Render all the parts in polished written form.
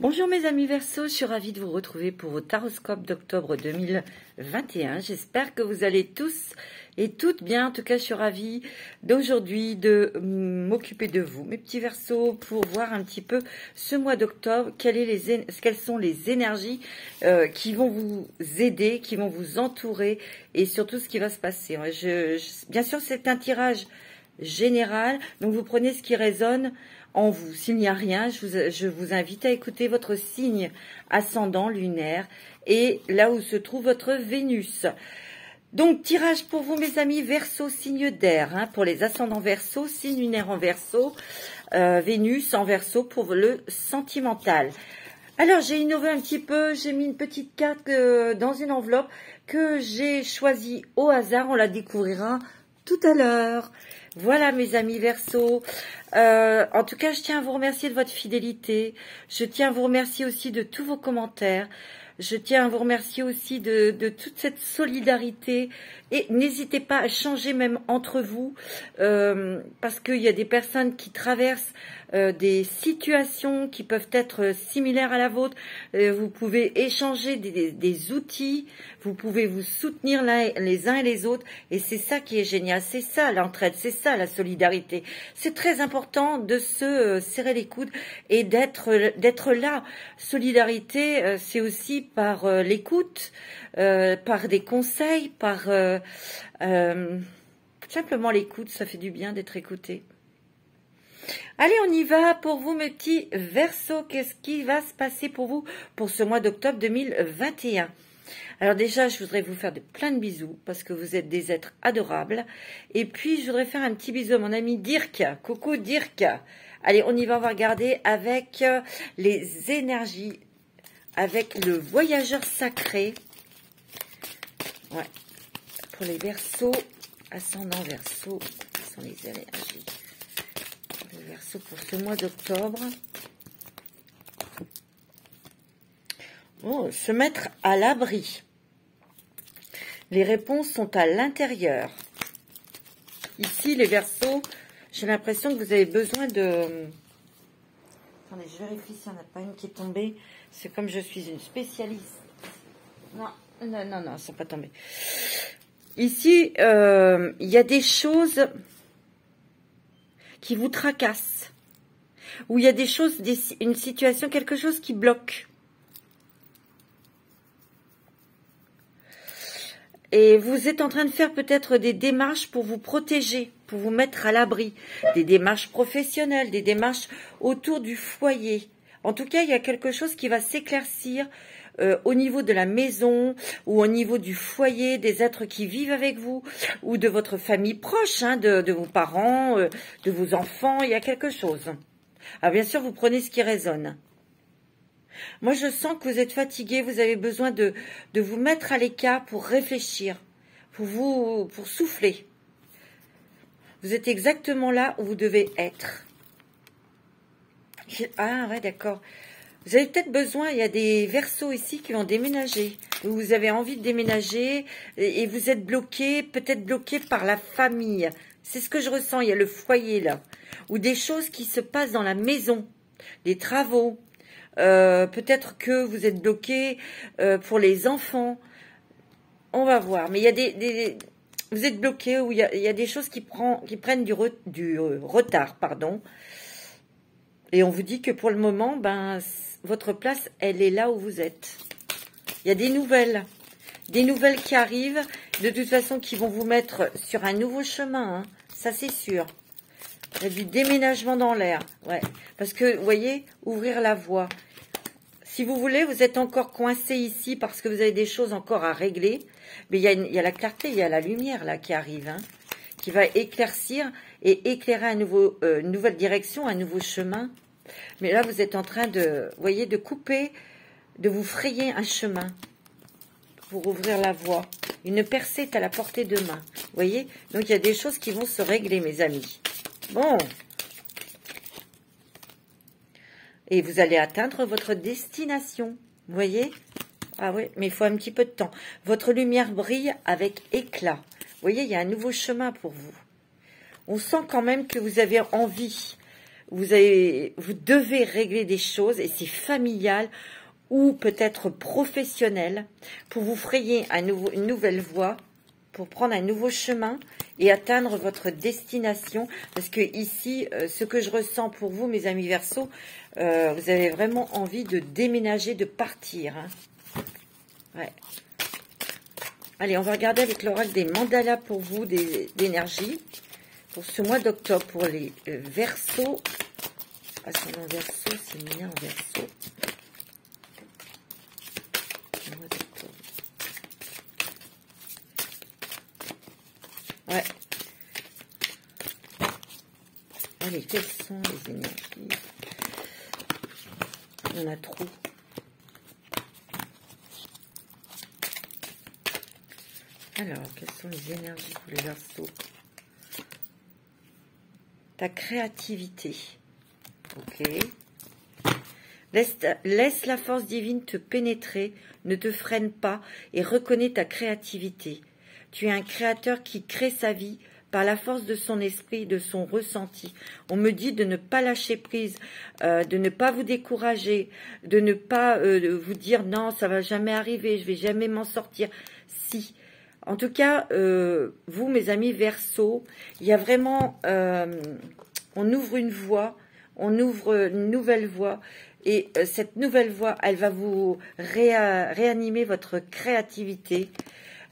Bonjour mes amis Verseau, je suis ravie de vous retrouver pour votre taroscope d'octobre 2021. J'espère que vous allez tous et toutes bien. En tout cas, je suis ravie d'aujourd'hui de m'occuper de vous, mes petits Verseaux, pour voir un petit peu ce mois d'octobre, quelles sont les énergies qui vont vous aider, qui vont vous entourer et surtout ce qui va se passer. Bien sûr, c'est un tirage général, donc vous prenez ce qui résonne en vous. S'il n'y a rien, je vous invite à écouter votre signe ascendant lunaire et là où se trouve votre Vénus. Donc, tirage pour vous, mes amis, Verseau, signe d'air, pour les ascendants Verseau, signe lunaire en Verseau, Vénus en Verseau pour le sentimental. Alors, j'ai innové un petit peu, j'ai mis une petite carte dans une enveloppe que j'ai choisie au hasard, on la découvrira tout à l'heure. Voilà mes amis Verseau. En tout cas, je tiens à vous remercier de votre fidélité. Je tiens à vous remercier aussi de tous vos commentaires. Je tiens à vous remercier aussi de toute cette solidarité. Et n'hésitez pas à changer même entre vous, parce qu'il y a des personnes qui traversent des situations qui peuvent être similaires à la vôtre. Vous pouvez échanger des outils, vous pouvez vous soutenir les uns et les autres. Et c'est ça qui est génial, c'est ça l'entraide, c'est ça la solidarité. C'est très important de se serrer les coudes et d'être là. Solidarité, c'est aussi par l'écoute, par des conseils, par simplement l'écoute, ça fait du bien d'être écouté. Allez, on y va pour vous, mes petits Verseaux. Qu'est-ce qui va se passer pour vous pour ce mois d'octobre 2021? Alors déjà, je voudrais vous faire plein de bisous parce que vous êtes des êtres adorables. Et puis, je voudrais faire un petit bisou à mon ami Dirk. Coucou Dirk. Allez, on y va, on va regarder avec les énergies, avec le voyageur sacré. Ouais. Pour les Verseaux, ascendant Verseau, quelles sont les énergies? Le Verseau pour ce mois d'octobre. Oh, se mettre à l'abri. Les réponses sont à l'intérieur. Ici, les Verseaux, j'ai l'impression que vous avez besoin de... Attendez, je vérifie s'il n'y en a pas une qui est tombée. C'est comme je suis une spécialiste. Non, non, non, non, elles ne sont pas tombées. Ici, il y a des choses qui vous tracassent. Ou il y a des choses, une situation, quelque chose qui bloque. Et vous êtes en train de faire peut-être des démarches pour vous protéger, pour vous mettre à l'abri. Des démarches professionnelles, des démarches autour du foyer. En tout cas, il y a quelque chose qui va s'éclaircir au niveau de la maison ou au niveau du foyer, des êtres qui vivent avec vous ou de votre famille proche, de vos parents, de vos enfants. Il y a quelque chose. Alors bien sûr, vous prenez ce qui résonne. Moi, je sens que vous êtes fatigué, vous avez besoin de vous mettre à l'écart pour réfléchir, pour souffler. Vous êtes exactement là où vous devez être. Ah ouais, d'accord. Vous avez peut-être besoin, il y a des Verseaux ici qui vont déménager. Vous avez envie de déménager et vous êtes bloqué, peut-être bloqué par la famille. C'est ce que je ressens, il y a le foyer là. Ou des choses qui se passent dans la maison, des travaux. Peut-être que vous êtes bloqué pour les enfants. On va voir. Mais il y a vous êtes bloqué ou il y a des choses qui prennent du retard, pardon. Et on vous dit que pour le moment, votre place, elle est là où vous êtes. Il y a des nouvelles qui arrivent, de toute façon, qui vont vous mettre sur un nouveau chemin. Ça, c'est sûr. Il y a du déménagement dans l'air. Ouais. Parce que, vous voyez, ouvrir la voie. Si vous voulez, vous êtes encore coincé ici parce que vous avez des choses encore à régler. Mais il y a la clarté, il y a la lumière là qui arrive, qui va éclaircir et éclairer une nouvelle direction, un nouveau chemin. Mais là, vous êtes en train de, vous voyez, de couper, de vous frayer un chemin pour ouvrir la voie. Une percée est à la portée de main. Vous voyez? Donc, il y a des choses qui vont se régler, mes amis. Bon. Et vous allez atteindre votre destination. Vous voyez? Ah oui, mais il faut un petit peu de temps. Votre lumière brille avec éclat. Vous voyez, il y a un nouveau chemin pour vous. On sent quand même que vous avez envie. vous devez régler des choses et c'est familial ou peut-être professionnel pour vous frayer une nouvelle voie, pour prendre un nouveau chemin et atteindre votre destination. Parce que ici, ce que je ressens pour vous, mes amis Verseaux, vous avez vraiment envie de déménager, de partir. Hein. Ouais. Allez, on va regarder avec l'oracle des mandalas pour vous, d'énergie. Pour ce mois d'octobre, pour les Verseaux. Ascendant Verseau, c'est Mia en Verseau. Ouais. Allez, quelles sont les énergies? Il y en a trop. Alors, quelles sont les énergies pour les Verseaux? Ta créativité. Ok. Laisse la force divine te pénétrer, ne te freine pas et reconnais ta créativité. Tu es un créateur qui crée sa vie par la force de son esprit, de son ressenti. On me dit de ne pas lâcher prise, de ne pas vous décourager, de ne pas vous dire non, ça va jamais arriver, je vais jamais m'en sortir. Si. En tout cas, vous, mes amis Verseaux, il y a vraiment, on ouvre une voie, on ouvre une nouvelle voie. Et cette nouvelle voie, elle va vous réanimer votre créativité.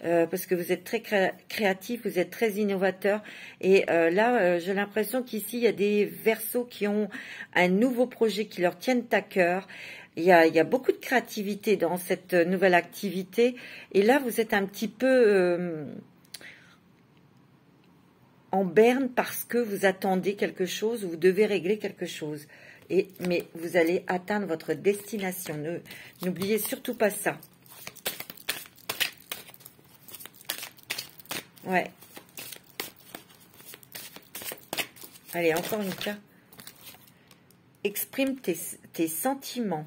Parce que vous êtes très créatif, vous êtes très innovateur. Et là, j'ai l'impression qu'ici, il y a des Verseaux qui ont un nouveau projet qui leur tiennent à cœur. Il y a beaucoup de créativité dans cette nouvelle activité. Et là, vous êtes un petit peu en berne parce que vous attendez quelque chose, vous devez régler quelque chose. Mais vous allez atteindre votre destination. N'oubliez surtout pas ça. Ouais. Allez, encore une carte. Exprime tes sentiments.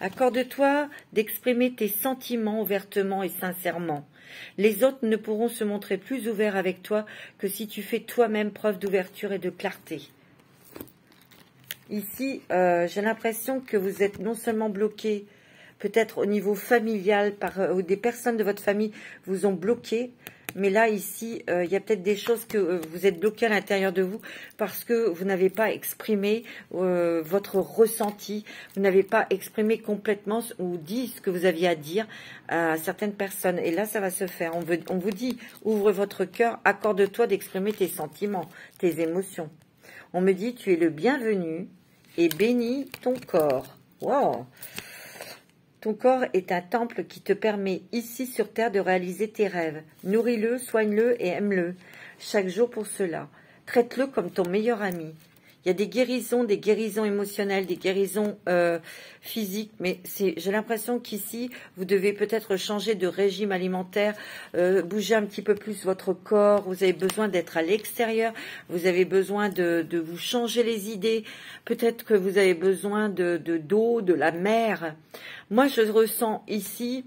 Accorde-toi d'exprimer tes sentiments ouvertement et sincèrement. Les autres ne pourront se montrer plus ouverts avec toi que si tu fais toi-même preuve d'ouverture et de clarté. Ici, j'ai l'impression que vous êtes non seulement bloqué, peut-être au niveau familial, ou des personnes de votre famille vous ont bloqué, mais là, ici, il y a peut-être des choses que vous êtes bloqué à l'intérieur de vous parce que vous n'avez pas exprimé votre ressenti, vous n'avez pas exprimé complètement ou dit ce que vous aviez à dire à certaines personnes. Et là, ça va se faire. On vous dit, ouvre votre cœur, accorde-toi d'exprimer tes sentiments, tes émotions. On me dit, tu es le bienvenu et bénis ton corps. Wow! Ton corps est un temple qui te permet ici sur terre de réaliser tes rêves. Nourris-le, soigne-le et aime-le chaque jour pour cela. Traite-le comme ton meilleur ami. Il y a des guérisons émotionnelles, des guérisons physiques, mais j'ai l'impression qu'ici, vous devez peut-être changer de régime alimentaire, bouger un petit peu plus votre corps, vous avez besoin d'être à l'extérieur, vous avez besoin de vous changer les idées, peut-être que vous avez besoin d'eau, de la mer. Moi, je ressens ici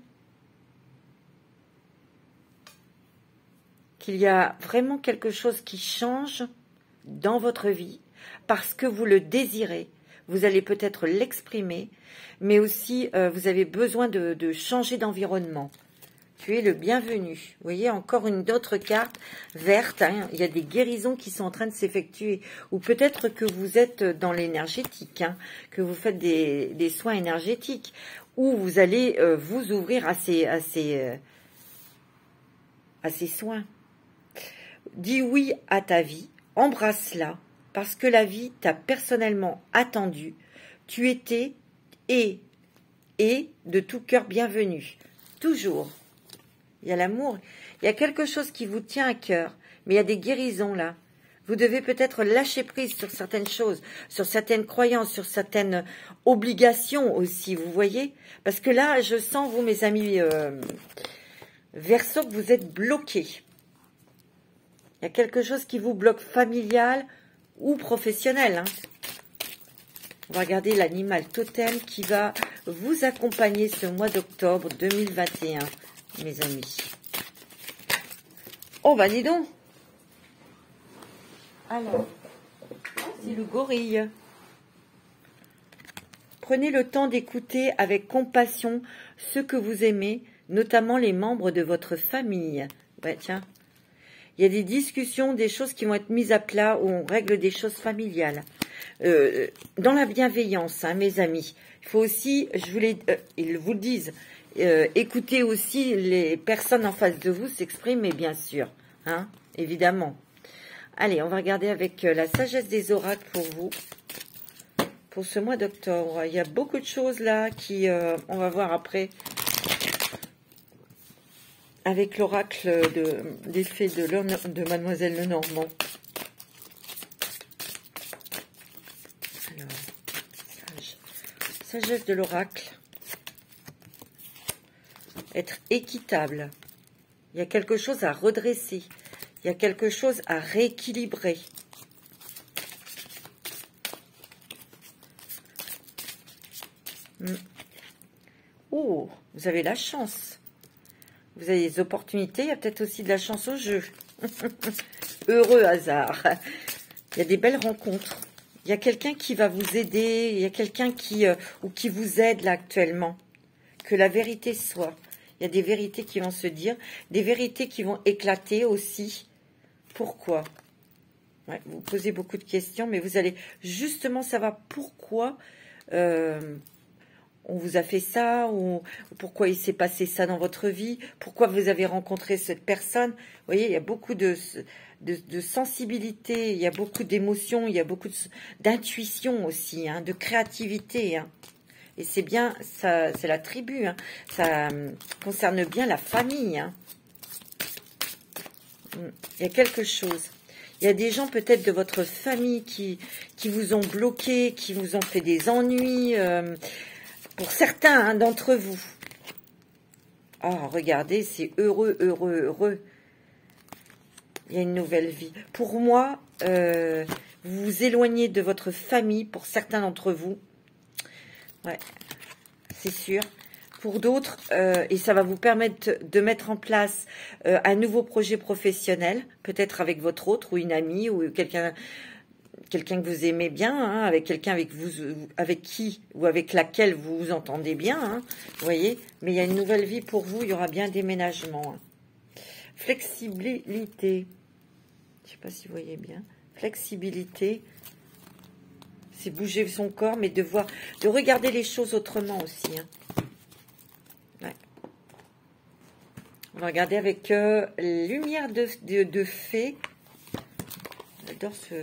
qu'il y a vraiment quelque chose qui change dans votre vie, parce que vous le désirez, vous allez peut-être l'exprimer, mais aussi vous avez besoin de changer d'environnement. Tu es le bienvenu. Vous voyez, encore une autre carte verte. Hein. Il y a des guérisons qui sont en train de s'effectuer. Ou peut-être que vous êtes dans l'énergétique, hein, que vous faites des soins énergétiques, ou vous allez vous ouvrir à ces soins. Dis oui à ta vie, embrasse-la, parce que la vie t'a personnellement attendu. Tu étais et de tout cœur bienvenu. Toujours. Il y a l'amour. Il y a quelque chose qui vous tient à cœur, mais il y a des guérisons là. Vous devez peut-être lâcher prise sur certaines choses, sur certaines croyances, sur certaines obligations aussi, vous voyez? Parce que là, je sens, vous, mes amis Verseaux, que vous êtes bloqués. Il y a quelque chose qui vous bloque, familial ou professionnel. Hein. On va regarder l'animal totem qui va vous accompagner ce mois d'octobre 2021, mes amis. Oh, bah dis donc. Alors, C'est le gorille. Prenez le temps d'écouter avec compassion ceux que vous aimez, notamment les membres de votre famille. Ouais, tiens. Il y a des discussions, des choses qui vont être mises à plat où on règle des choses familiales. Dans la bienveillance, hein, mes amis. Il faut aussi, ils vous le disent, écoutez aussi les personnes en face de vous s'exprimer, bien sûr. Hein, évidemment. Allez, on va regarder avec la sagesse des oracles pour vous. Pour ce mois d'octobre, il y a beaucoup de choses là qui, on va voir après, avec l'oracle des fées de Mademoiselle Lenormand. Alors, sagesse de l'oracle. Être équitable. Il y a quelque chose à redresser. Il y a quelque chose à rééquilibrer. Oh, vous avez la chance. Vous avez des opportunités. Il y a peut-être aussi de la chance au jeu. Heureux hasard. Il y a des belles rencontres. Il y a quelqu'un qui va vous aider. Il y a quelqu'un qui vous aide là actuellement. Que la vérité soit. Il y a des vérités qui vont se dire. Des vérités qui vont éclater aussi. Pourquoi? Ouais, vous posez beaucoup de questions, mais vous allez justement savoir pourquoi on vous a fait ça, ou pourquoi il s'est passé ça dans votre vie, pourquoi vous avez rencontré cette personne. Vous voyez, il y a beaucoup de sensibilité, il y a beaucoup d'émotions, il y a beaucoup d'intuition aussi, hein, de créativité. Hein. Et c'est bien, c'est la tribu, hein, ça concerne bien la famille. Hein. Il y a quelque chose. Il y a des gens peut-être de votre famille qui vous ont bloqué, qui vous ont fait des ennuis, pour certains hein, d'entre vous. Oh, regardez, c'est heureux, heureux, heureux. Il y a une nouvelle vie. Pour moi, vous vous éloignez de votre famille, pour certains d'entre vous. Ouais, c'est sûr. Pour d'autres, et ça va vous permettre de mettre en place un nouveau projet professionnel, peut-être avec votre autre ou une amie ou quelqu'un que vous aimez bien, hein, avec quelqu'un avec qui ou avec laquelle vous vous entendez bien, hein, vous voyez. Mais il y a une nouvelle vie pour vous, il y aura bien un déménagement. Hein. Flexibilité, je ne sais pas si vous voyez bien. Flexibilité, c'est bouger son corps, mais de regarder les choses autrement aussi. Hein. Ouais. On va regarder avec lumière de fée. J'adore ce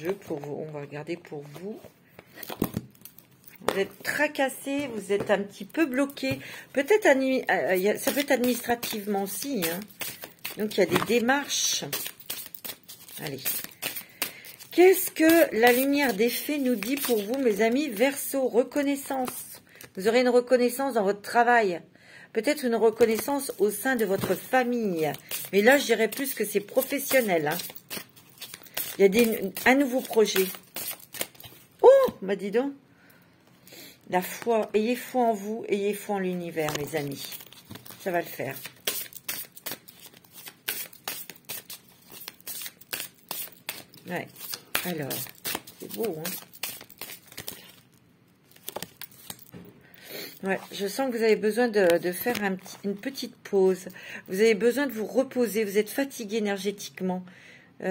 jeu pour vous. On va regarder pour vous. Vous êtes tracassé, vous êtes un petit peu bloqué. Peut-être ça peut être administrativement aussi. Hein. Donc il y a des démarches. Allez. Qu'est-ce que la lumière des fées nous dit pour vous, mes amis? Verseau, reconnaissance. Vous aurez une reconnaissance dans votre travail. Peut-être une reconnaissance au sein de votre famille. Mais là, je dirais plus que c'est professionnel. Hein. Il y a un nouveau projet. Oh, bah dis donc. La foi. Ayez foi en vous, ayez foi en l'univers, mes amis. Ça va le faire. Ouais. Alors, c'est beau, hein. Ouais, je sens que vous avez besoin de faire une petite pause. Vous avez besoin de vous reposer. Vous êtes fatigué énergétiquement. Vous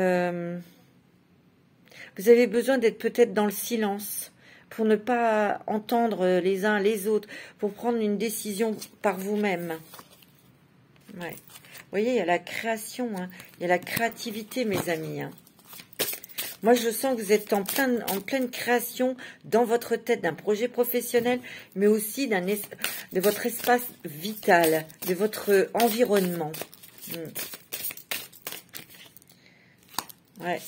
avez besoin d'être peut-être dans le silence pour ne pas entendre les uns les autres, pour prendre une décision par vous-même. Ouais. Vous voyez, il y a la création, hein. Il y a la créativité, mes amis. Hein. Moi, je sens que vous êtes en pleine création dans votre tête d'un projet professionnel, mais aussi de votre espace vital, de votre environnement. Ouais.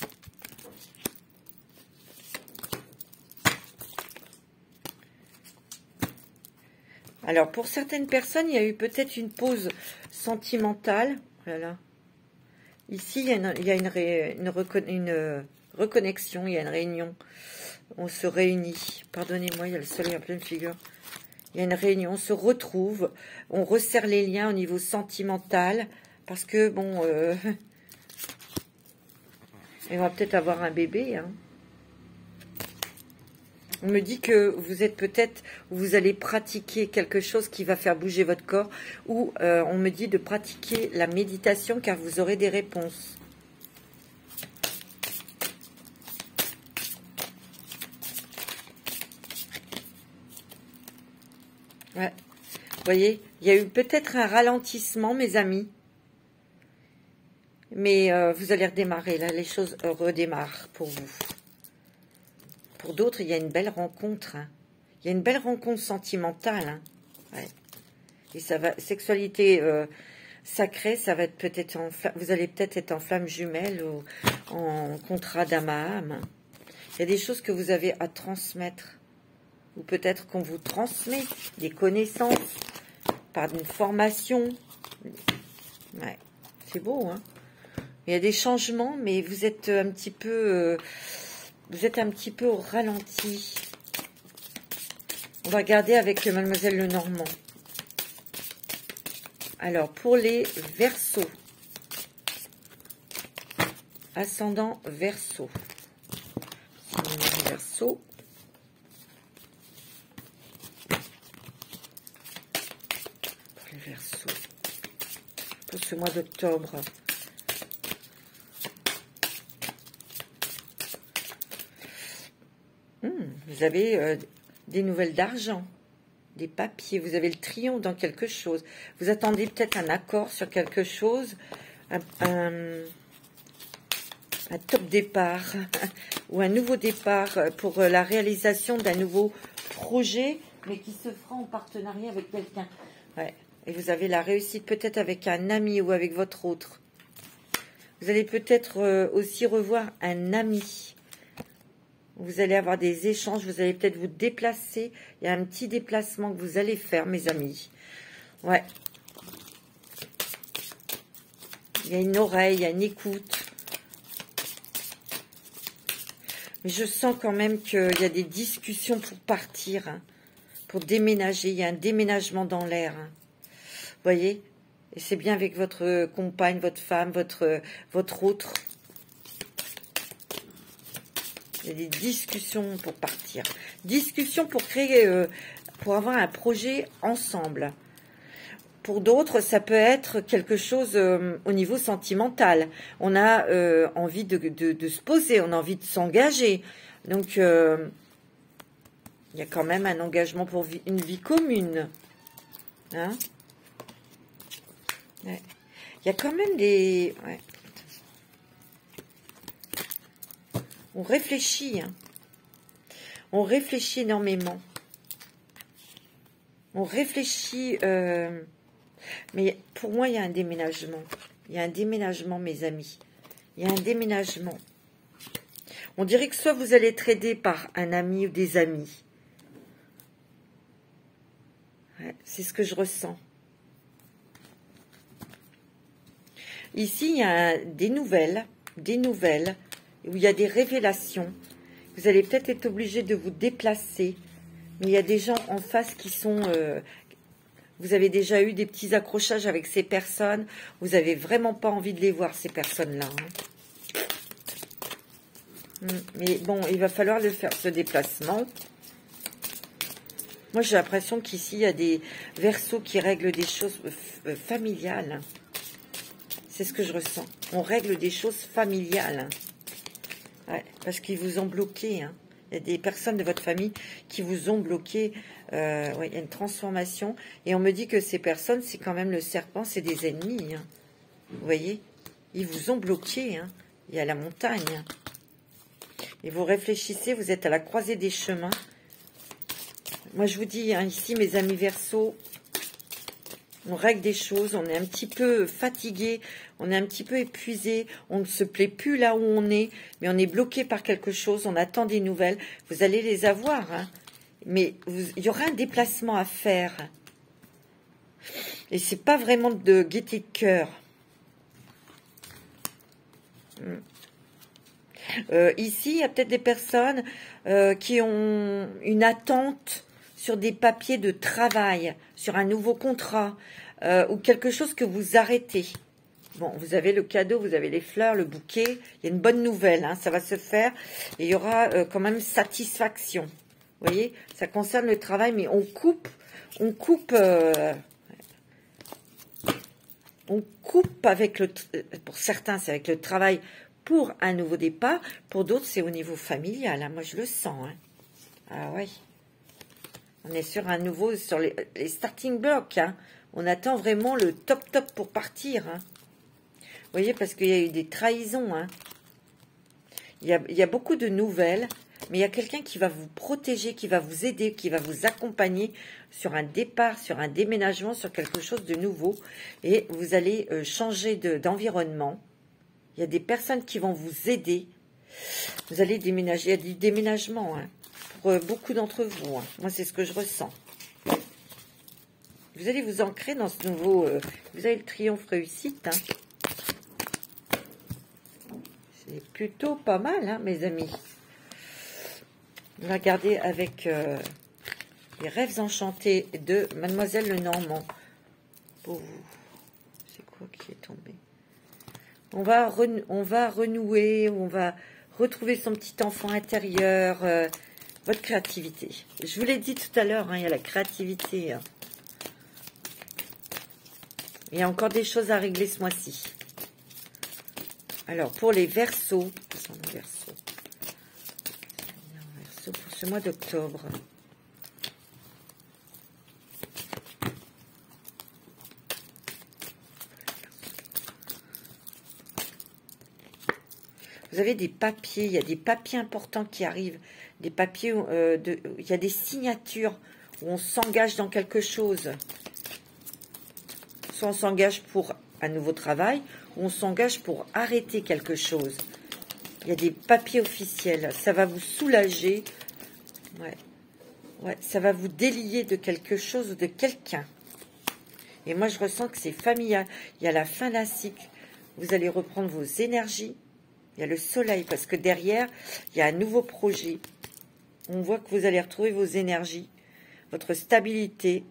Alors, pour certaines personnes, il y a eu peut-être une pause sentimentale. Voilà. Ici, il y a une reconnexion, il y a une réunion. On se réunit. Pardonnez-moi, il y a le soleil en pleine figure. Il y a une réunion, on se retrouve. On resserre les liens au niveau sentimental. Parce que, bon... Et on va peut-être avoir un bébé, hein. On me dit que vous êtes peut-être, vous allez pratiquer quelque chose qui va faire bouger votre corps, ou on me dit de pratiquer la méditation car vous aurez des réponses. Ouais. Vous voyez, il y a eu peut-être un ralentissement, mes amis. Mais vous allez redémarrer, là, les choses redémarrent pour vous. Pour d'autres, il y a une belle rencontre. Hein. Il y a une belle rencontre sentimentale. Hein. Ouais. Et ça va, sexualité sacrée, ça va être peut-être en vous allez peut-être être en flamme jumelle ou en contrat d'âme à âme. Il y a des choses que vous avez à transmettre. Ou peut-être qu'on vous transmet des connaissances par une formation. Ouais. C'est beau, hein. Il y a des changements, mais vous êtes un petit peu... vous êtes un petit peu au ralenti. On va regarder avec Mademoiselle Lenormand. Alors, pour les Verseaux. Ascendant Verseau. Verseau. Pour les Verseaux. Pour ce mois d'octobre. Vous avez des nouvelles d'argent, des papiers, vous avez le triomphe dans quelque chose. Vous attendez peut-être un accord sur quelque chose, un top départ ou un nouveau départ pour la réalisation d'un nouveau projet, mais qui se fera en partenariat avec quelqu'un. Ouais. Et vous avez la réussite peut-être avec un ami ou avec votre autre. Vous allez peut-être aussi revoir un ami. Vous allez avoir des échanges, vous allez peut-être vous déplacer. Il y a un petit déplacement que vous allez faire, mes amis. Ouais. Il y a une oreille, il y a une écoute. Mais je sens quand même qu'il y a des discussions pour partir, hein, pour déménager. Il y a un déménagement dans l'air. Hein. Vous voyez? Et c'est bien avec votre compagne, votre femme, votre autre. Il y a des discussions pour partir. Discussions pour créer, pour avoir un projet ensemble. Pour d'autres, ça peut être quelque chose au niveau sentimental. On a envie de se poser, on a envie de s'engager. Donc, il y a quand même un engagement pour une vie commune. Hein? Ouais. Il y a quand même des... Ouais. On réfléchit, hein. On réfléchit énormément. On réfléchit, mais pour moi, il y a un déménagement. Il y a un déménagement, mes amis. Il y a un déménagement. On dirait que soit vous allez être aidé par un ami ou des amis. Ouais, c'est ce que je ressens. Ici, il y a des nouvelles, où il y a des révélations. Vous allez peut-être être obligé de vous déplacer, mais il y a des gens en face qui sont... vous avez déjà eu des petits accrochages avec ces personnes. Vous n'avez vraiment pas envie de les voir, ces personnes-là. Hein. Mais bon, il va falloir le faire, ce déplacement. Moi, j'ai l'impression qu'ici, il y a des Verseaux qui règlent des choses familiales. C'est ce que je ressens. On règle des choses familiales. Ouais, parce qu'ils vous ont bloqué. Hein. Il y a des personnes de votre famille qui vous ont bloqué. Ouais, il y a une transformation. Et on me dit que ces personnes, c'est quand même le serpent, c'est des ennemis. Hein. Vous voyez? Ils vous ont bloqué. Hein. Il y a la montagne. Et vous réfléchissez, vous êtes à la croisée des chemins. Moi, je vous dis, hein, ici, mes amis Verseaux, on règle des choses, on est un petit peu fatigué, on est un petit peu épuisé, on ne se plaît plus là où on est, mais on est bloqué par quelque chose, on attend des nouvelles. Vous allez les avoir, hein, mais il y aura un déplacement à faire. Et c'est pas vraiment de gaieté de cœur. Ici, il y a peut-être des personnes qui ont une attente sur des papiers de travail, sur un nouveau contrat, ou quelque chose que vous arrêtez. Bon, vous avez le cadeau, vous avez les fleurs, le bouquet. Il y a une bonne nouvelle, hein, ça va se faire. Et il y aura quand même satisfaction. Vous voyez, ça concerne le travail, mais on coupe avec le... Pour certains, c'est avec le travail pour un nouveau départ. Pour d'autres, c'est au niveau familial. Hein, moi, je le sens. Hein. Ah ouais. On est sur un nouveau, sur les starting blocks. Hein. On attend vraiment le top pour partir. Hein. Vous voyez, parce qu'il y a eu des trahisons. Hein. Il y a beaucoup de nouvelles, mais il y a quelqu'un qui va vous protéger, qui va vous aider, qui va vous accompagner sur un départ, sur un déménagement, sur quelque chose de nouveau. Et vous allez changer d'environnement. Il y a des personnes qui vont vous aider. Vous allez déménager. Il y a du déménagement hein, pour beaucoup d'entre vous. Hein. Moi, c'est ce que je ressens. Vous allez vous ancrer dans ce nouveau... vous avez le triomphe réussite. Hein. C'est plutôt pas mal, hein, mes amis. On va regarder avec les rêves enchantés de Mademoiselle Lenormand. Pour vous. C'est quoi qui est tombé? On va renouer, on va retrouver son petit enfant intérieur, votre créativité. Je vous l'ai dit tout à l'heure, hein, il y a la créativité. Hein. Il y a encore des choses à régler ce mois-ci. Alors, pour les Verseaux, pour ce mois d'octobre. Vous avez des papiers, il y a des papiers importants qui arrivent, des papiers, il y a des signatures où on s'engage dans quelque chose. Soit on s'engage pour un nouveau travail, ou on s'engage pour arrêter quelque chose. Il y a des papiers officiels, ça va vous soulager, ouais, ça va vous délier de quelque chose ou de quelqu'un. Et moi je ressens que c'est familial, il y a la fin d'un cycle, vous allez reprendre vos énergies. Il y a le soleil, parce que derrière, il y a un nouveau projet. On voit que vous allez retrouver vos énergies, votre stabilité.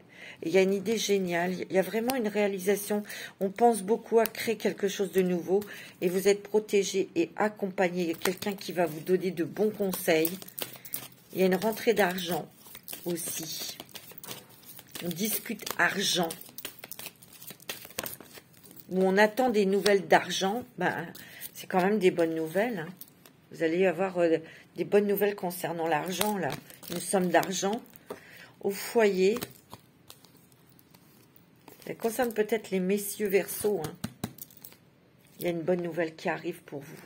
Et il y a une idée géniale. Il y a vraiment une réalisation. On pense beaucoup à créer quelque chose de nouveau. Et vous êtes protégé et accompagné. Il y a quelqu'un qui va vous donner de bons conseils. Il y a une rentrée d'argent aussi. On discute argent. Où on attend des nouvelles d'argent. C'est quand même des bonnes nouvelles. Hein. Vous allez avoir des bonnes nouvelles concernant l'argent, là. Une somme d'argent au foyer. Ça concerne peut-être les messieurs Verseaux. Hein. Il y a une bonne nouvelle qui arrive pour vous.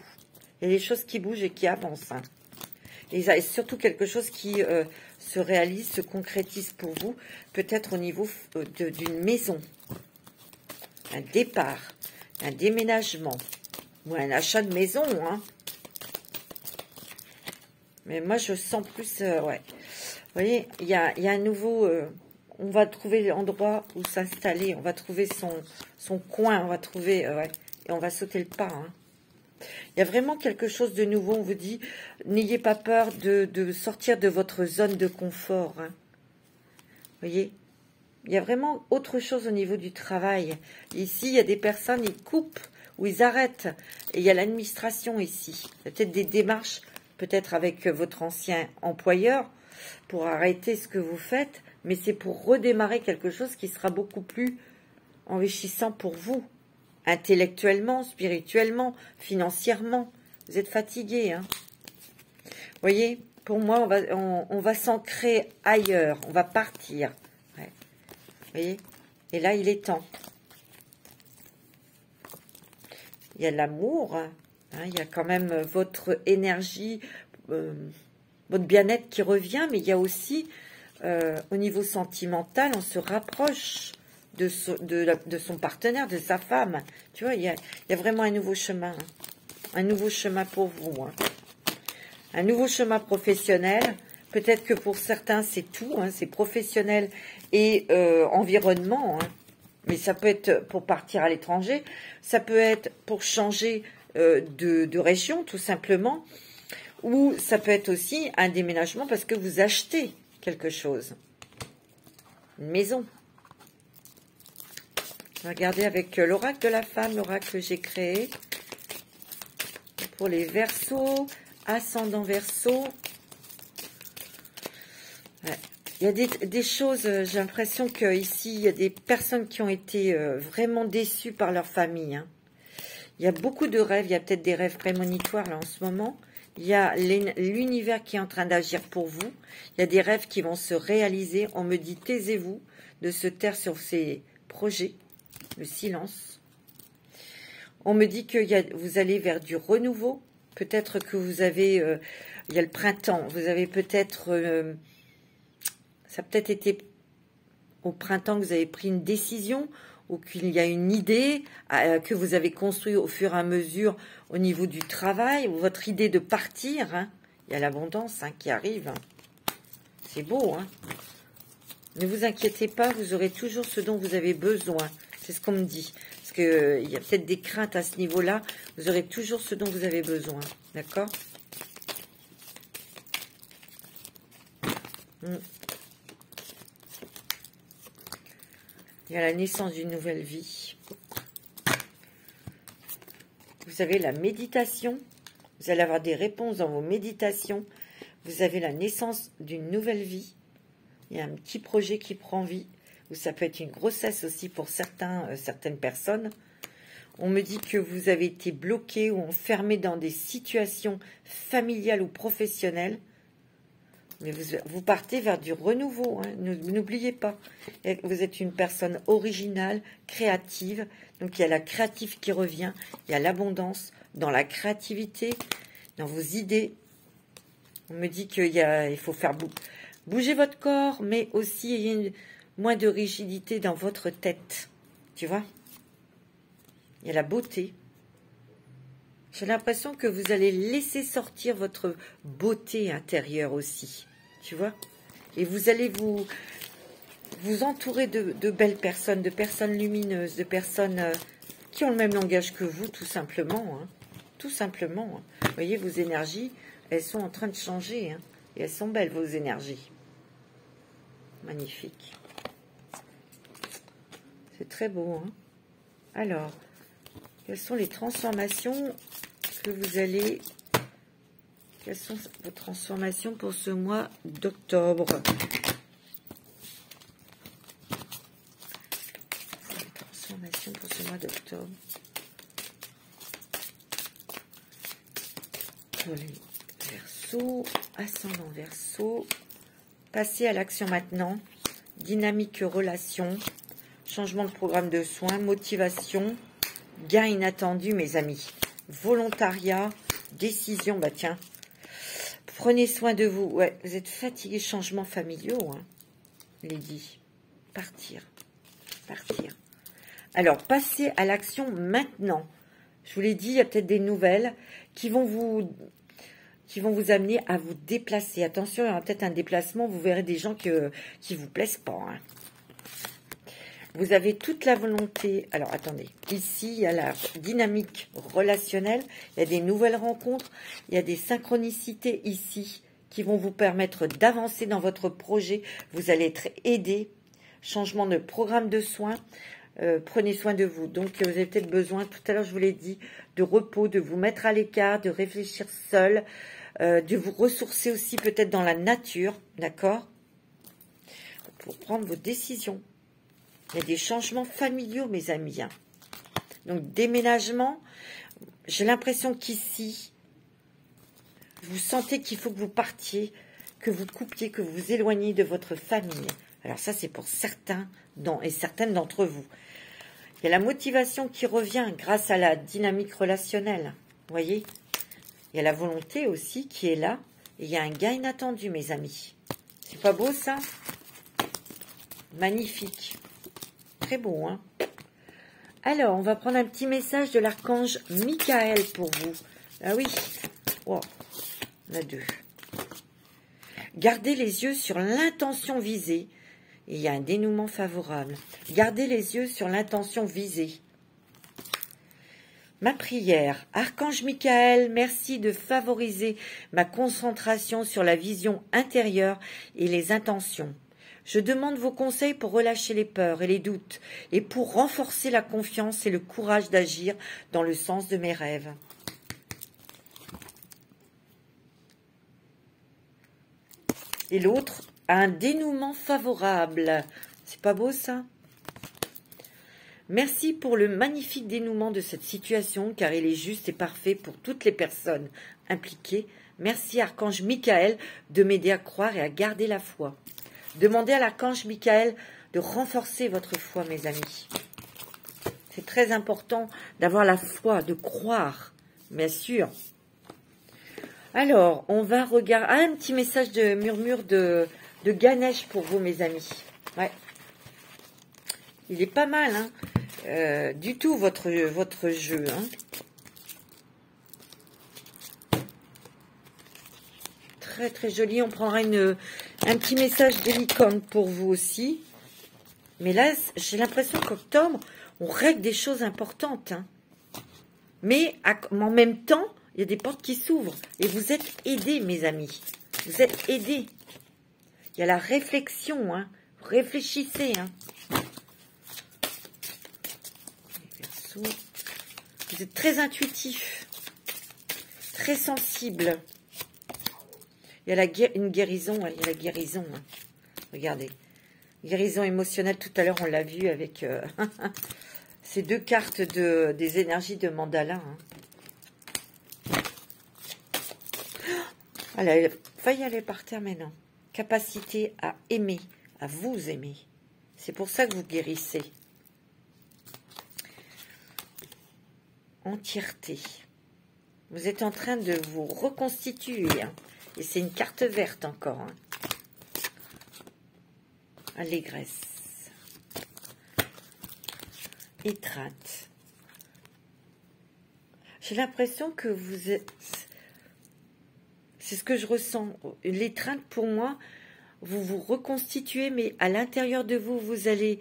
Il y a des choses qui bougent et qui avancent. Hein. Et il y a surtout quelque chose qui se réalise, se concrétise pour vous. Peut-être au niveau d'une maison. Un départ. Un déménagement. Ou un achat de maison, hein. Mais moi, je sens plus... ouais. Vous voyez, il y a un nouveau... on va trouver l'endroit où s'installer. On va trouver son coin. On va trouver... ouais. Et on va sauter le pas, hein. Il y a vraiment quelque chose de nouveau. On vous dit, n'ayez pas peur de sortir de votre zone de confort, hein. Vous voyez, il y a vraiment autre chose au niveau du travail. Ici, il y a des personnes, ils coupent... où ils arrêtent. Et il y a l'administration ici. Il y a peut-être des démarches, peut-être avec votre ancien employeur, pour arrêter ce que vous faites, mais c'est pour redémarrer quelque chose qui sera beaucoup plus enrichissant pour vous, intellectuellement, spirituellement, financièrement. Vous êtes fatigué, hein. Vous voyez, pour moi, on va s'ancrer ailleurs, on va partir. Ouais. Vous voyez, et là, il est temps. Il y a l'amour, hein, il y a quand même votre énergie, votre bien-être qui revient, mais il y a aussi, au niveau sentimental, on se rapproche de son partenaire, de sa femme. Tu vois, il y a vraiment un nouveau chemin. Hein, un nouveau chemin pour vous. Hein. Un nouveau chemin professionnel. Peut-être que pour certains, c'est tout. Hein, c'est professionnel et environnement, hein. Mais ça peut être pour partir à l'étranger, ça peut être pour changer de région, tout simplement, ou ça peut être aussi un déménagement parce que vous achetez quelque chose. Une maison. va regarder avec l'oracle de la femme, l'oracle que j'ai créé. Pour les Verseaux, ascendant Verseau. Ouais. Il y a des choses, j'ai l'impression qu'ici, il y a des personnes qui ont été vraiment déçues par leur famille. Hein. Il y a beaucoup de rêves, il y a peut-être des rêves prémonitoires là en ce moment. Il y a l'univers qui est en train d'agir pour vous. Il y a des rêves qui vont se réaliser. On me dit, taisez-vous de se taire sur ces projets. Le silence. On me dit que vous allez vers du renouveau. Peut-être que vous avez... il y a le printemps. Vous avez peut-être... ça a peut-être été au printemps que vous avez pris une décision ou qu'il y a une idée que vous avez construite au fur et à mesure au niveau du travail, ou votre idée de partir. Hein. Il y a l'abondance qui arrive. C'est beau. Hein. Ne vous inquiétez pas, vous aurez toujours ce dont vous avez besoin. C'est ce qu'on me dit. Parce qu'il y a peut-être des craintes à ce niveau-là. Vous aurez toujours ce dont vous avez besoin. D'accord ? Il y a la naissance d'une nouvelle vie. Vous avez la méditation. Vous allez avoir des réponses dans vos méditations. Vous avez la naissance d'une nouvelle vie. Il y a un petit projet qui prend vie. Ou ça peut être une grossesse aussi pour certaines personnes. On me dit que vous avez été bloqué ou enfermé dans des situations familiales ou professionnelles. Mais vous partez vers du renouveau, hein. N'oubliez pas. Vous êtes une personne originale, créative. Donc il y a la créative qui revient. Il y a l'abondance dans la créativité, dans vos idées. On me dit qu'il faut faire bouger votre corps, mais aussi il y a moins de rigidité dans votre tête. Tu vois? Il y a la beauté. J'ai l'impression que vous allez laisser sortir votre beauté intérieure aussi. Tu vois? Et vous allez vous entourer de belles personnes, de personnes lumineuses, de personnes qui ont le même langage que vous, tout simplement. Hein. Tout simplement. Hein. Vous voyez, vos énergies, elles sont en train de changer. Hein. Et elles sont belles, vos énergies. Magnifique. C'est très beau. Hein. Alors, quelles sont les transformations que vous allez... Quelles sont vos transformations pour ce mois d'octobre? Les transformations pour ce mois d'octobre. Pour les Verseaux, ascendant Verseau. Passez à l'action maintenant. Dynamique relation. Changement de programme de soins. Motivation. Gain inattendu, mes amis. Volontariat. Décision, bah tiens. Prenez soin de vous. Ouais, vous êtes fatigués, changements familiaux, hein, Lady. Partir. Partir. Alors, passez à l'action maintenant. Je vous l'ai dit, il y a peut-être des nouvelles qui vont vous amener à vous déplacer. Attention, il y aura peut-être un déplacement. Vous verrez des gens qui vous plaisent pas. Hein. Vous avez toute la volonté. Alors, attendez. Ici, il y a la dynamique relationnelle. Il y a des nouvelles rencontres. Il y a des synchronicités ici qui vont vous permettre d'avancer dans votre projet. Vous allez être aidé. Changement de programme de soins. Prenez soin de vous. Donc, vous avez peut-être besoin, tout à l'heure, je vous l'ai dit, de repos, de vous mettre à l'écart, de réfléchir seul, de vous ressourcer aussi peut-être dans la nature. D'accord? Pour prendre vos décisions. Il y a des changements familiaux, mes amis. Hein. Donc, déménagement. J'ai l'impression qu'ici, vous sentez qu'il faut que vous partiez, que vous coupiez, que vous vous éloigniez de votre famille. Alors ça, c'est pour certains et certaines d'entre vous. Il y a la motivation qui revient grâce à la dynamique relationnelle. Vous voyez? Il y a la volonté aussi qui est là. Et il y a un gain inattendu, mes amis. C'est pas beau, ça? Magnifique. Très beau, hein? Alors, on va prendre un petit message de l'archange Michael pour vous. Ah oui. Wow. On a deux. Gardez les yeux sur l'intention visée. Et il y a un dénouement favorable. Gardez les yeux sur l'intention visée. Ma prière. Archange Michael, merci de favoriser ma concentration sur la vision intérieure et les intentions. Je demande vos conseils pour relâcher les peurs et les doutes et pour renforcer la confiance et le courage d'agir dans le sens de mes rêves. Et l'autre a un dénouement favorable. C'est pas beau ça? Merci pour le magnifique dénouement de cette situation, car il est juste et parfait pour toutes les personnes impliquées. Merci Archange Michael de m'aider à croire et à garder la foi. Demandez à l'Archange Michael de renforcer votre foi, mes amis. C'est très important d'avoir la foi, de croire, bien sûr. Alors, on va regarder... Ah, un petit message de murmure de Ganesh pour vous, mes amis. Ouais. Il est pas mal, hein. Du tout, votre jeu, hein. Très, très joli. On prendra un petit message de licorne pour vous aussi. Mais là, j'ai l'impression qu'octobre, on règle des choses importantes, hein. Mais en même temps, il y a des portes qui s'ouvrent. Et vous êtes aidés, mes amis. Vous êtes aidés. Il y a la réflexion, hein. Réfléchissez, hein. Vous êtes très intuitif, très sensible. Il y a une guérison, il y a la guérison. Hein. Regardez, guérison émotionnelle, tout à l'heure on l'a vu avec ces deux cartes des énergies de mandala. Hein. Elle a failli aller par terre, mais non. Capacité à aimer, à vous aimer. C'est pour ça que vous guérissez. Entièreté. Vous êtes en train de vous reconstituer. Hein. Et c'est une carte verte encore. Hein. Allégresse. Étreinte. J'ai l'impression que vous êtes... C'est ce que je ressens. L'étreinte, pour moi, vous vous reconstituez, mais à l'intérieur de vous, vous allez...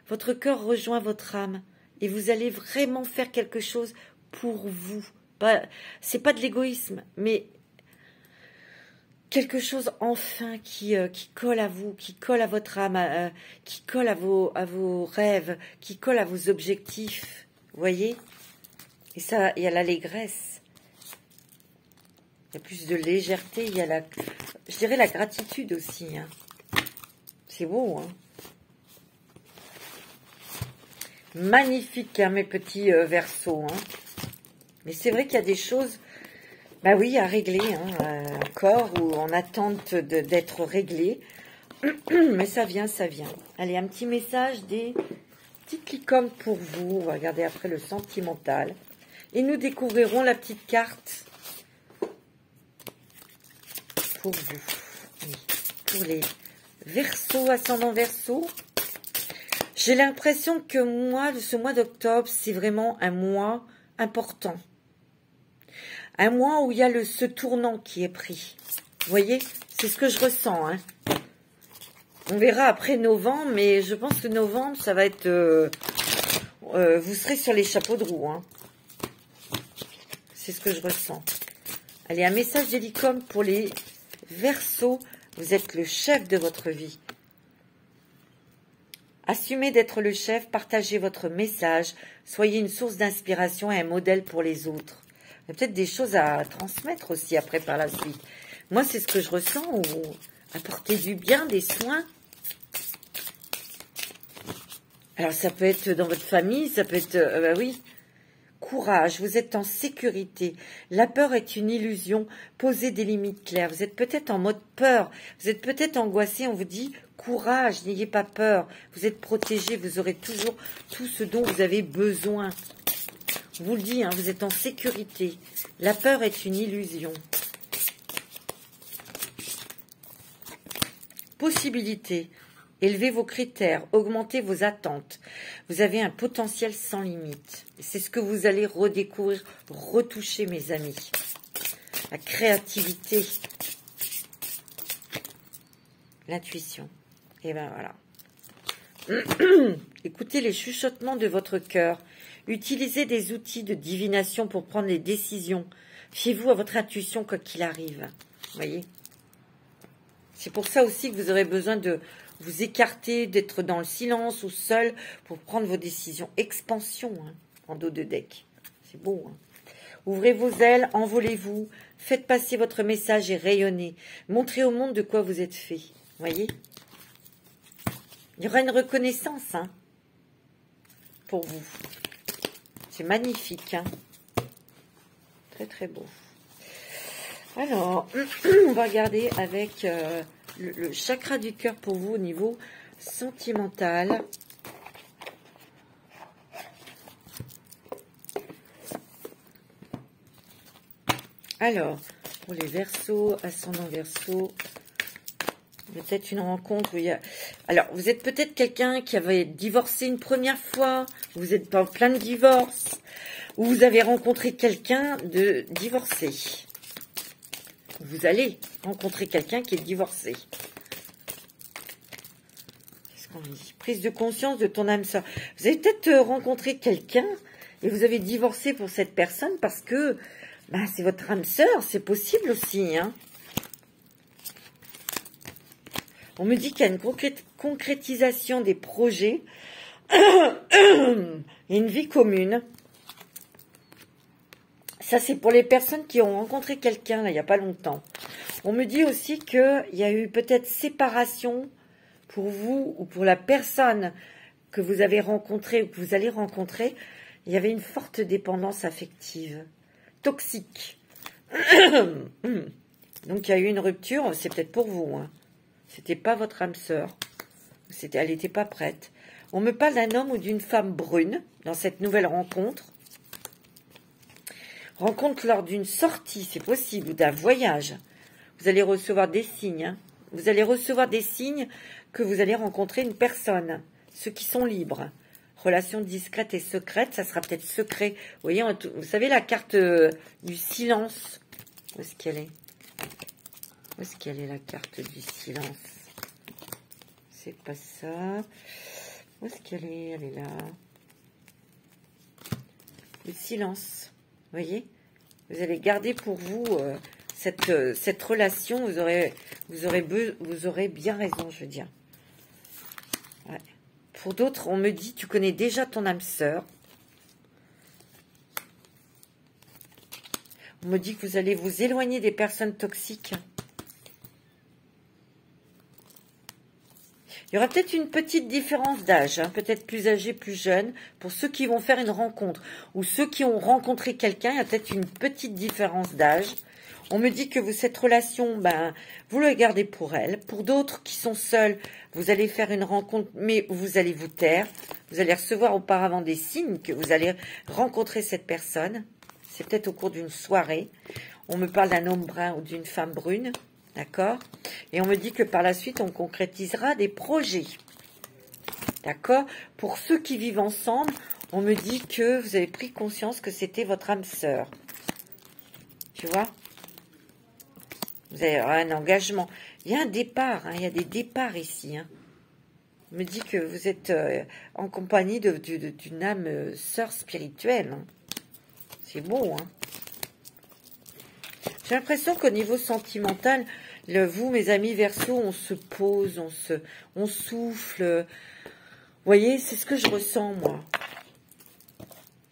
Votre cœur rejoint votre âme. Et vous allez vraiment faire quelque chose pour vous. C'est pas de l'égoïsme, mais quelque chose enfin qui colle à vous, qui colle à votre âme, qui colle à vos rêves, qui colle à vos objectifs. Vous voyez? Et ça, il y a l'allégresse. Il y a plus de légèreté. Il y a je dirais la gratitude aussi. Hein. C'est beau, hein? Magnifique, hein, mes petits versos. Hein. Mais c'est vrai qu'il y a des choses, bah oui, à régler, hein, encore, ou en attente d'être réglées. Mais ça vient, ça vient. Allez, un petit message des petites licornes pour vous. On va regarder après le sentimental. Et nous découvrirons la petite carte pour vous. Oui, pour les versos, ascendant versos. J'ai l'impression que ce mois d'octobre, c'est vraiment un mois important. Un mois où il y a ce tournant qui est pris. Vous voyez, c'est ce que je ressens. Hein. On verra après novembre, mais je pense que novembre, ça va être... vous serez sur les chapeaux de roue. Hein. C'est ce que je ressens. Allez, un message des licornes pour les Verseaux. Vous êtes le chef de votre vie. Assumez d'être le chef, partagez votre message, soyez une source d'inspiration et un modèle pour les autres. Il y a peut-être des choses à transmettre aussi après par la suite. Moi, c'est ce que je ressens, ou apporter du bien, des soins. Alors, ça peut être dans votre famille, ça peut être... bah oui. Courage, vous êtes en sécurité. La peur est une illusion. Posez des limites claires. Vous êtes peut-être en mode peur. Vous êtes peut-être angoissé. On vous dit courage, n'ayez pas peur. Vous êtes protégé. Vous aurez toujours tout ce dont vous avez besoin. Je vous le dis, hein, vous êtes en sécurité. La peur est une illusion. Possibilité. Élevez vos critères, augmentez vos attentes. Vous avez un potentiel sans limite. C'est ce que vous allez redécouvrir, retoucher, mes amis. La créativité. L'intuition. Et bien voilà. Écoutez les chuchotements de votre cœur. Utilisez des outils de divination pour prendre les décisions. Fiez-vous à votre intuition quoi qu'il arrive. Vous voyez ? C'est pour ça aussi que vous aurez besoin de vous écarter, d'être dans le silence ou seul pour prendre vos décisions. Expansion, hein, en dos de deck. C'est beau, hein. Ouvrez vos ailes, envolez-vous, faites passer votre message et rayonnez. Montrez au monde de quoi vous êtes fait. Voyez? Il y aura une reconnaissance, hein, pour vous. C'est magnifique, hein. Très, très beau. Alors, on va regarder avec le chakra du cœur pour vous au niveau sentimental. Alors, pour les Verseaux, ascendant Verseau, peut-être une rencontre où il y a... Alors, vous êtes peut-être quelqu'un qui avait divorcé une première fois, vous êtes en plein de divorce, ou vous avez rencontré quelqu'un de divorcé. Vous allez rencontrer quelqu'un qui est divorcé. Qu'est-ce qu'on dit? Prise de conscience de ton âme sœur. Vous avez peut-être rencontré quelqu'un et vous avez divorcé pour cette personne parce que ben, c'est votre âme sœur. C'est possible aussi, hein. On me dit qu'il y a une concrétisation des projets et une vie commune. Ça, c'est pour les personnes qui ont rencontré quelqu'un, là, il n'y a pas longtemps. On me dit aussi qu'il y a eu peut-être séparation pour vous ou pour la personne que vous avez rencontrée ou que vous allez rencontrer. Il y avait une forte dépendance affective, toxique. Donc, il y a eu une rupture, c'est peut-être pour vous, hein. C'était pas votre âme sœur. Elle n'était pas prête. On me parle d'un homme ou d'une femme brune dans cette nouvelle rencontre. Rencontre lors d'une sortie, c'est possible, ou d'un voyage. Vous allez recevoir des signes. Hein. Vous allez recevoir des signes que vous allez rencontrer une personne. Ceux qui sont libres. Relation discrète et secrète, ça sera peut-être secret. Vous voyez, vous savez la carte du silence. Où est-ce qu'elle est? Où est-ce qu'elle est la carte du silence? C'est pas ça. Où est-ce qu'elle est? Elle est là. Le silence. Vous voyez? Vous allez garder pour vous cette relation. Vous aurez bien raison, je veux dire. Ouais. Pour d'autres, on me dit, tu connais déjà ton âme sœur. On me dit que vous allez vous éloigner des personnes toxiques. Il y aura peut-être une petite différence d'âge, hein, peut-être plus âgé, plus jeune, pour ceux qui vont faire une rencontre, ou ceux qui ont rencontré quelqu'un, il y a peut-être une petite différence d'âge. On me dit que cette relation, ben, vous le gardez pour elle. Pour d'autres qui sont seuls, vous allez faire une rencontre, mais vous allez vous taire. Vous allez recevoir auparavant des signes que vous allez rencontrer cette personne. C'est peut-être au cours d'une soirée. On me parle d'un homme brun ou d'une femme brune. D'accord? Et on me dit que par la suite, on concrétisera des projets. D'accord? Pour ceux qui vivent ensemble, on me dit que vous avez pris conscience que c'était votre âme sœur. Tu vois? Vous avez un engagement. Il y a un départ, hein, il y a des départs ici. Hein. On me dit que vous êtes en compagnie d'une âme sœur spirituelle. Hein. C'est beau, hein? J'ai l'impression qu'au niveau sentimental, vous, mes amis Verseaux, on se pose, on souffle. Vous voyez, c'est ce que je ressens, moi.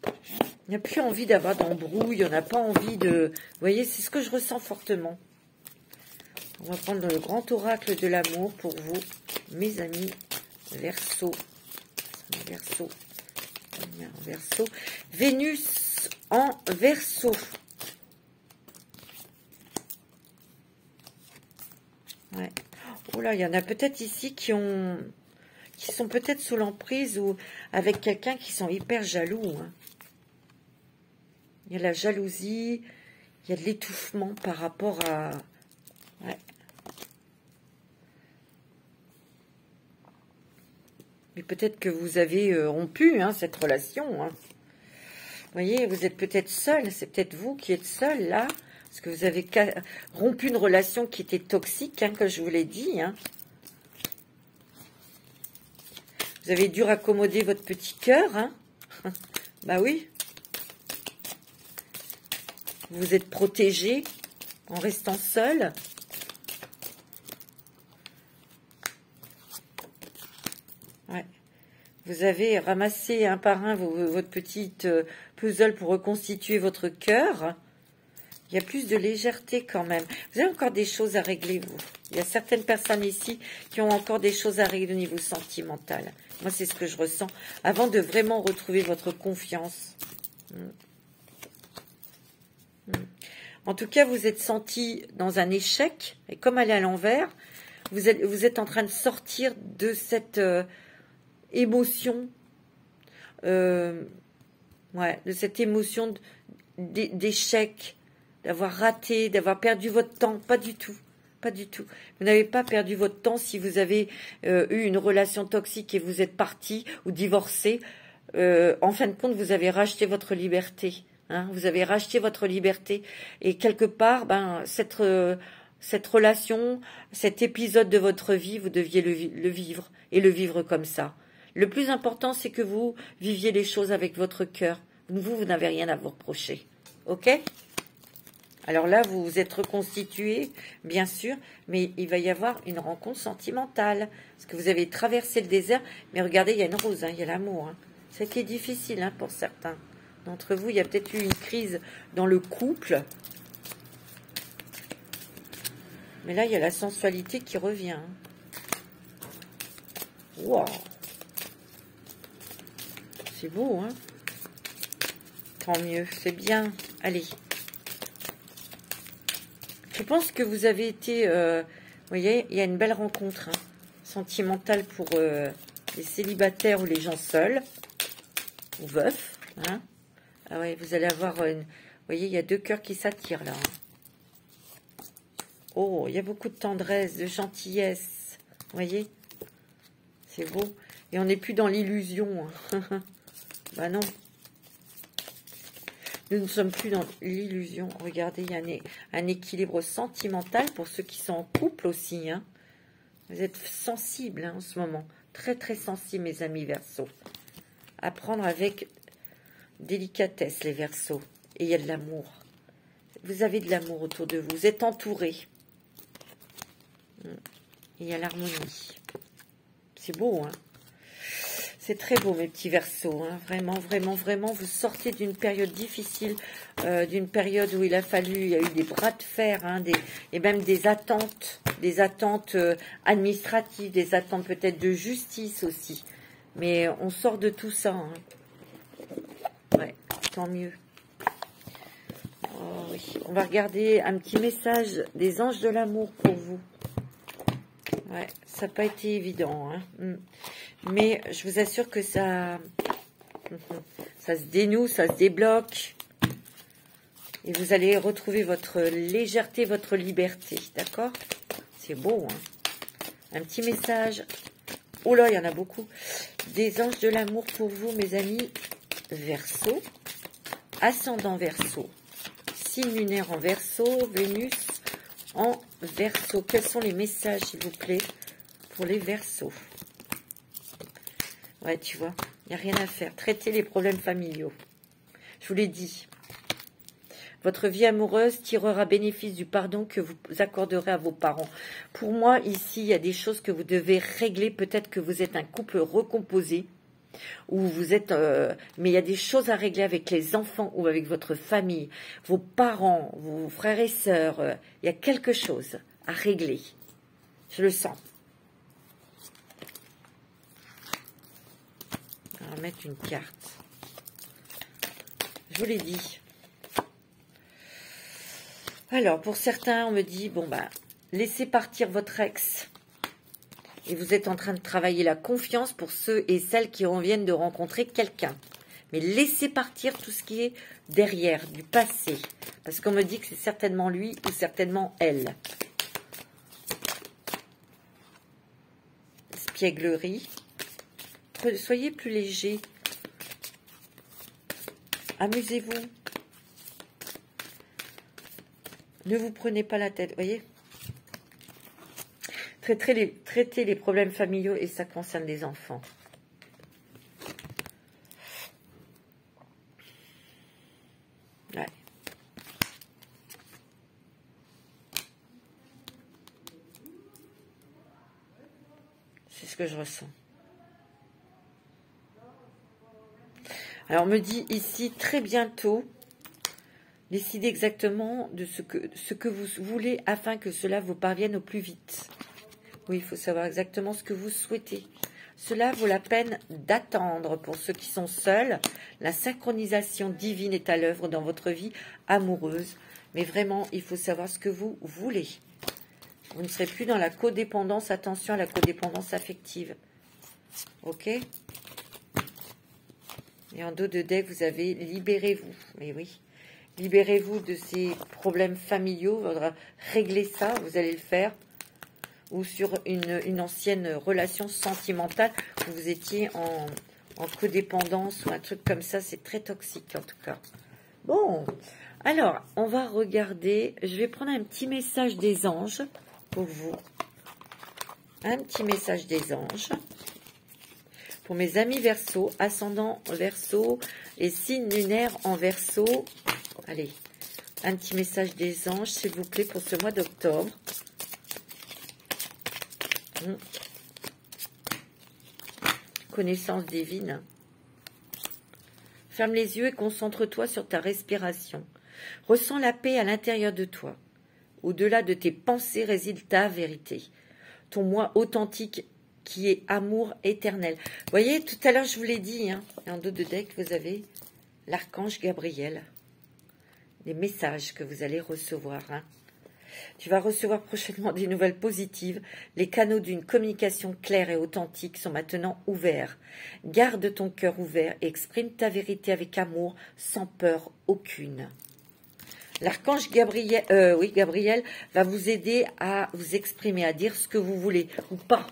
Il n'y a plus envie d'avoir d'embrouille, on n'a pas envie de... Vous voyez, c'est ce que je ressens fortement. On va prendre le grand oracle de l'amour pour vous, mes amis Verseaux. Verseaux. Verseaux. Vénus en Verseau. Ouais. Oh là, il y en a peut-être ici qui sont peut-être sous l'emprise ou avec quelqu'un qui sont hyper jaloux. Hein. Il y a la jalousie, il y a de l'étouffement par rapport à... Ouais. Mais peut-être que vous avez rompu hein, cette relation. Hein. Vous voyez, vous êtes peut-être seul, c'est peut-être vous qui êtes seul là. Parce que vous avez rompu une relation qui était toxique, hein, comme je vous l'ai dit. Hein. Vous avez dû raccommoder votre petit cœur. Hein. Bah oui. Vous êtes protégé en restant seul. Ouais. Vous avez ramassé un par un votre petite puzzle pour reconstituer votre cœur. Il y a plus de légèreté quand même. Vous avez encore des choses à régler, vous. Il y a certaines personnes ici qui ont encore des choses à régler au niveau sentimental. Moi, c'est ce que je ressens. Avant de vraiment retrouver votre confiance. En tout cas, vous êtes senti dans un échec. Et comme elle est à l'envers, vous êtes en train de sortir de cette émotion. De cette émotion d'échec. D'avoir raté, d'avoir perdu votre temps. Pas du tout. Pas du tout. Vous n'avez pas perdu votre temps si vous avez eu une relation toxique et vous êtes parti ou divorcé. En fin de compte, vous avez racheté votre liberté. Hein, vous avez racheté votre liberté. Et quelque part, cette relation, cet épisode de votre vie, vous deviez le vivre. Et le vivre comme ça. Le plus important, c'est que vous viviez les choses avec votre cœur. Vous n'avez rien à vous reprocher. Ok ? Alors là, vous vous êtes reconstitué, bien sûr, mais il va y avoir une rencontre sentimentale. Parce que vous avez traversé le désert, mais regardez, il y a une rose, il y a l'amour. Hein. C'était difficile pour certains d'entre vous. Il y a peut-être eu une crise dans le couple. Mais là, il y a la sensualité qui revient. Wow. C'est beau, hein? Tant mieux, c'est bien. Allez. Je pense que vous avez été, vous voyez, il y a une belle rencontre sentimentale pour les célibataires ou les gens seuls, ou veufs. Hein. Ah ouais, vous allez avoir une... Vous voyez, il y a deux cœurs qui s'attirent là. Oh, il y a beaucoup de tendresse, de gentillesse. Vous voyez? C'est beau. Et on n'est plus dans l'illusion. Bah non. Nous ne sommes plus dans l'illusion. Regardez, il y a un équilibre sentimental pour ceux qui sont en couple aussi. Hein. Vous êtes sensibles en ce moment. Très, très sensibles, mes amis Verseaux. À prendre avec délicatesse, les Verseaux. Et il y a de l'amour. Vous avez de l'amour autour de vous. Vous êtes entourés. Et il y a l'harmonie. C'est beau, hein. C'est très beau, mes petits Verseaux. Hein. Vraiment, vraiment, vraiment. Vous sortez d'une période difficile, d'une période où il y a eu des bras de fer, et même des attentes administratives, des attentes peut-être de justice aussi. Mais on sort de tout ça. Hein. Ouais, tant mieux. Oh, oui. On va regarder un petit message des anges de l'amour pour vous. Ouais, ça n'a pas été évident. Hein. Mais je vous assure que ça se dénoue, ça se débloque. Et vous allez retrouver votre légèreté, votre liberté. D'accord? C'est beau, hein? Un petit message. Oh là, il y en a beaucoup. Des anges de l'amour pour vous, mes amis. Verseau. Ascendant Verseau. Signe lunaire en Verseau. Vénus en Verseau. Quels sont les messages, s'il vous plaît, pour les Verseaux? Ouais, tu vois, il n'y a rien à faire. Traitez les problèmes familiaux. Je vous l'ai dit. Votre vie amoureuse tirera bénéfice du pardon que vous accorderez à vos parents. Pour moi, ici, il y a des choses que vous devez régler. Peut-être que vous êtes un couple recomposé. Ou vous êtes... mais il y a des choses à régler avec les enfants ou avec votre famille. Vos parents, vos frères et sœurs. Il y a quelque chose à régler. Je le sens. On va mettre une carte. Je vous l'ai dit. Alors, pour certains, on me dit, bon, laissez partir votre ex. Et vous êtes en train de travailler la confiance pour ceux et celles qui viennent de rencontrer quelqu'un. Mais laissez partir tout ce qui est derrière, du passé. Parce qu'on me dit que c'est certainement lui ou certainement elle. Espièglerie. Soyez plus léger. Amusez-vous. Ne vous prenez pas la tête, voyez. Traitez les problèmes familiaux et ça concerne les enfants. Ouais. C'est ce que je ressens. Alors, on me dit ici, très bientôt, décidez exactement de ce que vous voulez afin que cela vous parvienne au plus vite. Oui, il faut savoir exactement ce que vous souhaitez. Cela vaut la peine d'attendre. Pour ceux qui sont seuls, la synchronisation divine est à l'œuvre dans votre vie amoureuse. Mais vraiment, il faut savoir ce que vous voulez. Vous ne serez plus dans la codépendance. Attention à la codépendance affective. Ok? Et en dos de deck, vous avez libérez-vous. Mais oui. Libérez-vous de ces problèmes familiaux. Il faudra régler ça. Vous allez le faire. Ou sur une ancienne relation sentimentale où vous étiez en codépendance ou un truc comme ça. C'est très toxique en tout cas. Bon, alors, on va regarder. Je vais prendre un petit message des anges pour vous. Un petit message des anges. Pour mes amis Verseau, ascendant Verseau et signe lunaire en Verseau. Allez, un petit message des anges, s'il vous plaît, pour ce mois d'octobre. Connaissance divine. Ferme les yeux et concentre-toi sur ta respiration. Ressens la paix à l'intérieur de toi. Au-delà de tes pensées réside ta vérité. Ton moi authentique qui est amour éternel. Vous voyez, tout à l'heure je vous l'ai dit, hein, en dos de deck, vous avez l'archange Gabriel. Les messages que vous allez recevoir. Hein. Tu vas recevoir prochainement des nouvelles positives. Les canaux d'une communication claire et authentique sont maintenant ouverts. Garde ton cœur ouvert et exprime ta vérité avec amour, sans peur aucune. L'archange Gabriel, Gabriel va vous aider à vous exprimer, à dire ce que vous voulez ou pas.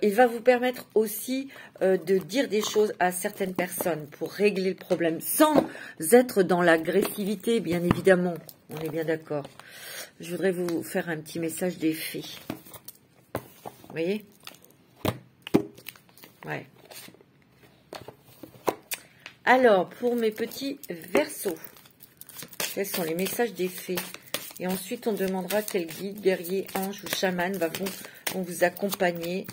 Il va vous permettre aussi de dire des choses à certaines personnes pour régler le problème, sans être dans l'agressivité, bien évidemment. On est bien d'accord. Je voudrais vous faire un petit message des fées. Vous voyez? Ouais. Alors, pour mes petits Verseaux, quels sont les messages des fées? Et ensuite, on demandera quel guide, guerrier, ange ou chaman vont vous accompagner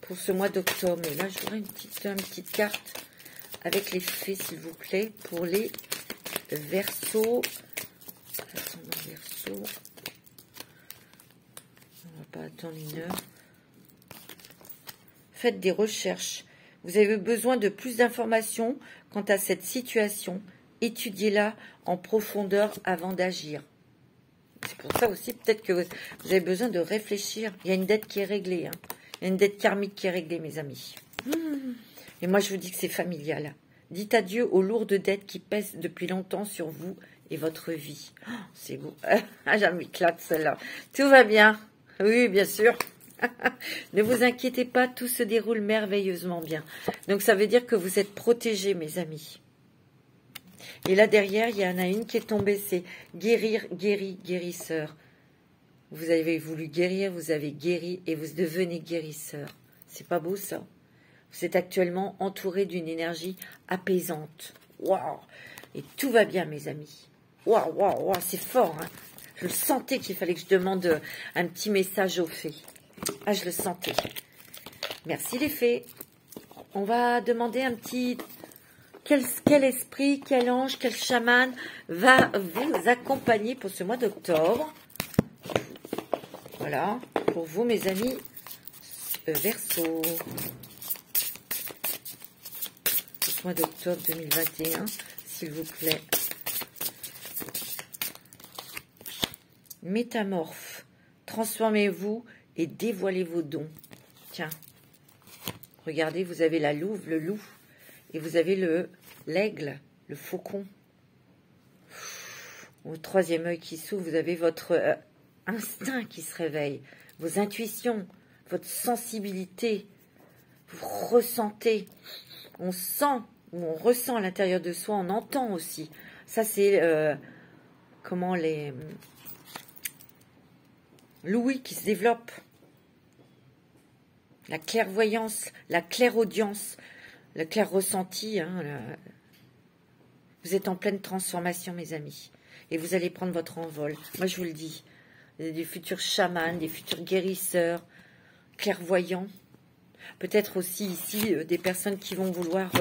pour ce mois d'octobre. Et là, je voudrais une petite carte avec les fées, s'il vous plaît, pour les Verseaux. Verseau. On va pas attendre une heure. Faites des recherches. Vous avez besoin de plus d'informations quant à cette situation. Étudiez-la en profondeur avant d'agir. C'est pour ça aussi, peut-être que vous avez besoin de réfléchir. Il y a une dette qui est réglée. Hein. Il y a une dette karmique qui est réglée, mes amis. Et moi, je vous dis que c'est familial. Dites adieu aux lourdes dettes qui pèsent depuis longtemps sur vous et votre vie. Oh, c'est beau. Ah, m'éclate celle-là. Tout va bien. Oui, bien sûr. Ne vous inquiétez pas, tout se déroule merveilleusement bien. Donc, ça veut dire que vous êtes protégés, mes amis. Et là, derrière, il y en a une qui est tombée. C'est guérir, guéri, guérisseur. Vous avez voulu guérir, vous avez guéri et vous devenez guérisseur. C'est pas beau, ça? Vous êtes actuellement entouré d'une énergie apaisante. Waouh! Et tout va bien, mes amis. Waouh, waouh, waouh, c'est fort, hein? Je le sentais qu'il fallait que je demande un petit message aux fées. Ah, je le sentais. Merci, les fées. On va demander un petit... Quel esprit, quel ange, quel chaman va vous accompagner pour ce mois d'octobre? Voilà, pour vous, mes amis Verseau. Ce mois d'octobre 2021, s'il vous plaît. Métamorphe, transformez-vous et dévoilez vos dons. Tiens, regardez, vous avez la louve, le loup, et vous avez l'aigle, le faucon. Au troisième œil qui s'ouvre, vous avez votre instinct qui se réveille, vos intuitions, votre sensibilité. Vous ressentez, on sent, ou on ressent à l'intérieur de soi, on entend aussi. Ça, c'est comment l'ouïe qui se développe, la clairvoyance, la clairaudience, le clair ressenti. Hein, Vous êtes en pleine transformation, mes amis, et vous allez prendre votre envol. Moi, je vous le dis, des futurs chamans, des futurs guérisseurs, clairvoyants. Peut-être aussi ici des personnes qui vont vouloir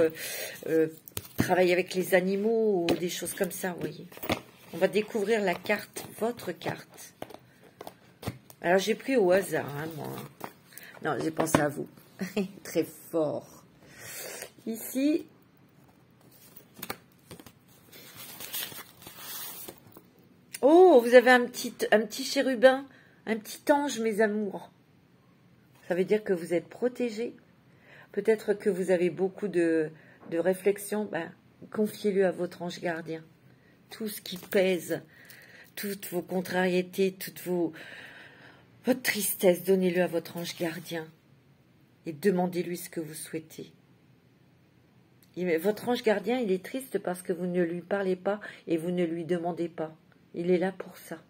travailler avec les animaux ou des choses comme ça, vous voyez. On va découvrir la carte, votre carte. Alors j'ai pris au hasard, hein, moi. Non, j'ai pensé à vous. Très fort. Ici, oh, vous avez un petit chérubin, un petit ange, mes amours. Ça veut dire que vous êtes protégés. Peut-être que vous avez beaucoup de réflexions. Ben, confiez-le à votre ange gardien. Tout ce qui pèse, toutes vos contrariétés, votre tristesse, donnez-le à votre ange gardien. Et demandez-lui ce que vous souhaitez. Votre ange gardien, il est triste parce que vous ne lui parlez pas et vous ne lui demandez pas. Il est là pour ça.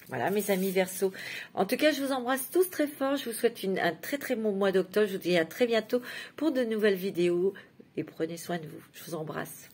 Voilà, mes amis Verseau. En tout cas, je vous embrasse tous très fort. Je vous souhaite un très très bon mois d'octobre. Je vous dis à très bientôt pour de nouvelles vidéos. Et prenez soin de vous. Je vous embrasse.